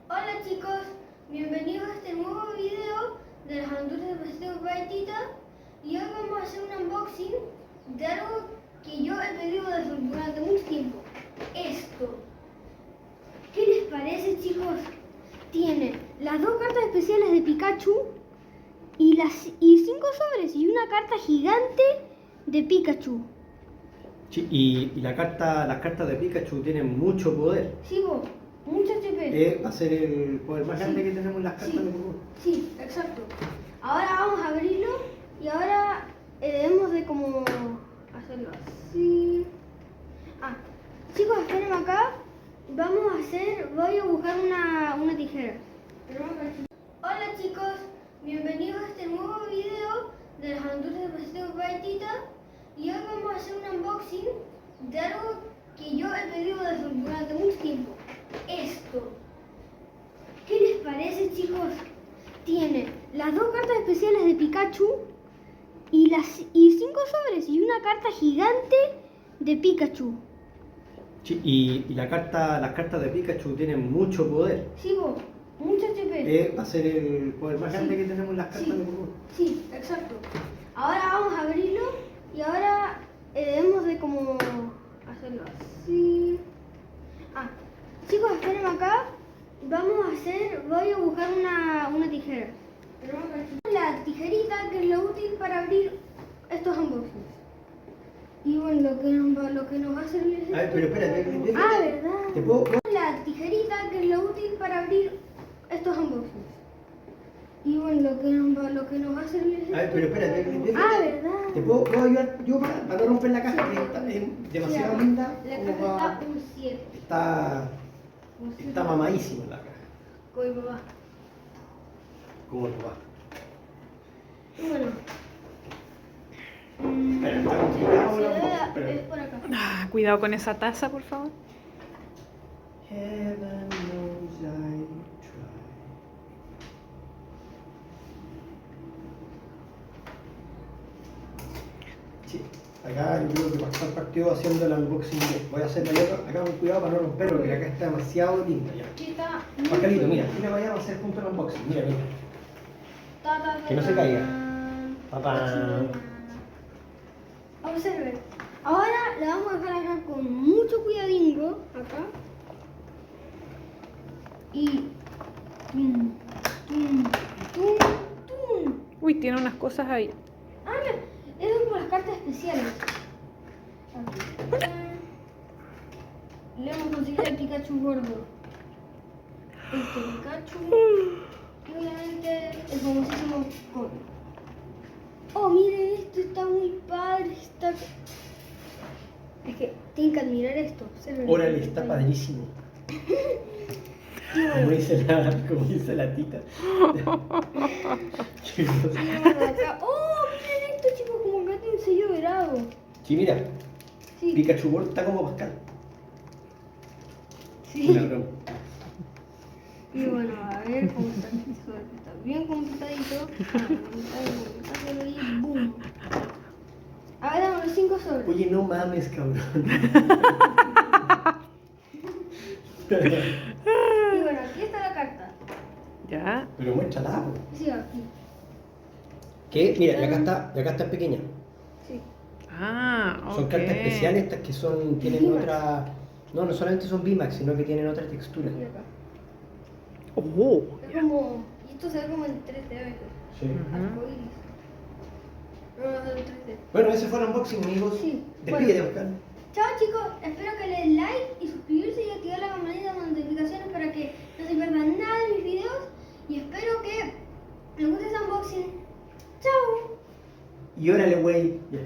Hola chicos, bienvenidos a este nuevo video de las aventuras de Paseo Baitita. Y hoy vamos a hacer un unboxing de algo que yo he pedido durante mucho tiempo. Esto. ¿Qué les parece, chicos? Tiene las dos cartas especiales de Pikachu y 5 sobres y una carta gigante de Pikachu. Sí, y las cartas de Pikachu tienen mucho poder. Sí, vos, mucho HP. Va a ser el poder más grande que tenemos en las cartas de Pokémon. Sí, exacto. Ahora vamos a abrirlo y ahora debemos de como hacerlo así. Chicos, espérenme acá. Voy a buscar una tijera. Hola chicos, bienvenidos a este nuevo video de las aventuras de Paseo Baitita. Y hoy vamos a hacer un unboxing de algo que yo he pedido durante mucho tiempo. Esto. ¿Qué les parece, chicos? Tiene las dos cartas especiales de Pikachu y 5 sobres y una carta gigante de Pikachu. Sí, y las cartas de Pikachu tienen mucho poder. Sí, vos, mucho HP. Va a ser el poder más grande que tenemos en las cartas de Pokémon. Sí, exacto. Ahora vamos a abrirlo y ahora debemos de como hacerlo así. Chicos, espérenme acá. Voy a buscar una tijera. La tijerita que es lo útil para abrir estos unboxings. Y bueno, lo que nos va a servir es... A ver, pero espérate. ¿verdad? ¿Te puedo? La tijerita que es lo útil para abrir estos unboxings. Y bueno, lo que nos va a servir es... A ver, pero espérate. ¿verdad? ¿Te puedo ayudar yo para no romper la caja? Que es demasiado linda. La como caja para- está un 7. Está mamadísima la caja. Con mi papá. Como tu papá. Y bueno. Espera, está complicado la Es espera. por acá. Cuidado con esa taza, por favor. Heaven knows I try. Sí, acá yo creo que pasar partido haciendo el unboxing. Voy a hacerlo yo acá con cuidado para no romperlo, porque acá está demasiado linda ya. Aquí está. Pascalito, mira, aquí le vayamos a hacer junto el unboxing. Mira. Que no se caiga. Papá. Observen. Ahora la vamos a dejar acá con mucho cuidadingo. Acá. Y. Tum, tum, tum, tum. Uy, tiene unas cosas ahí. Mira, es por las cartas especiales. Aquí. Le hemos conseguido el Pikachu gordo. Este Pikachu. Y obviamente el famosísimo Pony. Oh, miren, esto está muy padre. Es que tienen que admirar esto. Observen. Órale, está padrísimo. Y bueno, Como dice la tita. Qué cosa. y bueno, acá. Oh, miren esto, chicos, como acá tiene un sello dorado. Sí, mira, Sí. Pikachu World está como Pascal. Sí. Una broma. Y bueno, a ver cómo está este sobre. Está bien complicadito. Hazlo ahí, boom. Ahora damos los 5 sobres. Oye, no mames, cabrón. Y bueno, aquí está la carta. Ya. Pero muéstrala, po. Sí, aquí. Que, mira, y acá está en pequeña. Sí. Ok. Son cartas especiales, estas que tienen Bimax. otra. No solamente son VMAX, sino que tienen otra textura. Y acá. Oh. Es como. Y esto se ve como en 3D a veces. Sí. Arcoíris. No, no, en 3D. Bueno, ese fue el unboxing, amigos. Sí. Despídete, Pascal. Chao chicos, espero que le den like y suscribirse y activar la campanita de notificaciones para que no se pierdan nada de mis videos. Y espero que les guste este unboxing. Chao. Y órale, güey. Ya.